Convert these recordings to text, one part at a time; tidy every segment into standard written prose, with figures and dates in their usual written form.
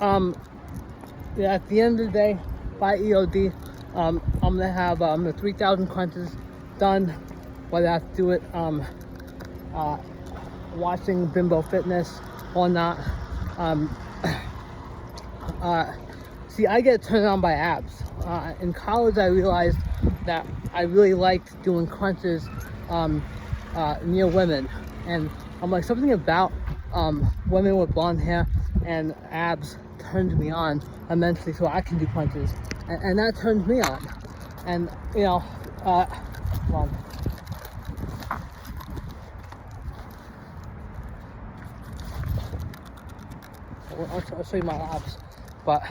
Yeah, at the end of the day, by EOD, I'm gonna have the 3,000 crunches done. Whether I have to do it watching Bimbo Fitness or not. See, I get turned on by abs. In college, I realized that I really liked doing crunches near women, and I'm like, something about women with blonde hair and abs turned me on immensely, so I can do crunches, and that turned me on. And you know, come on. I'll show you my abs, but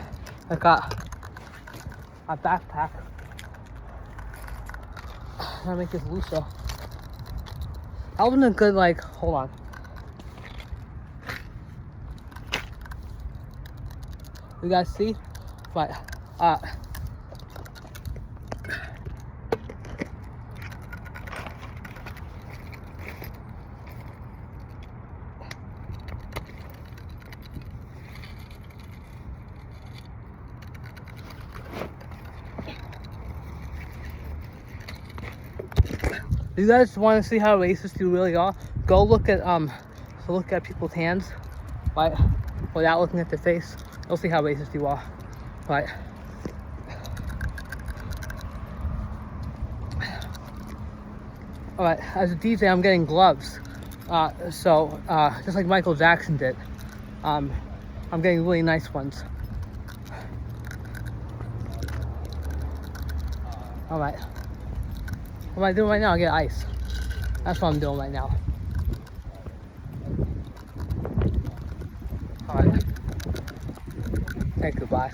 I got a backpack. I'm gonna make this looser. That wasn't a good, like, hold on. You guys see? But, you guys want to see how racist you really are? Go look at people's hands, right? Without looking at their face, you'll see how racist you are, right? All right, as a DJ, I'm getting gloves, so just like Michael Jackson did, I'm getting really nice ones. All right. What am I doing right now? I get ice. That's what I'm doing right now. Alright. Okay, goodbye.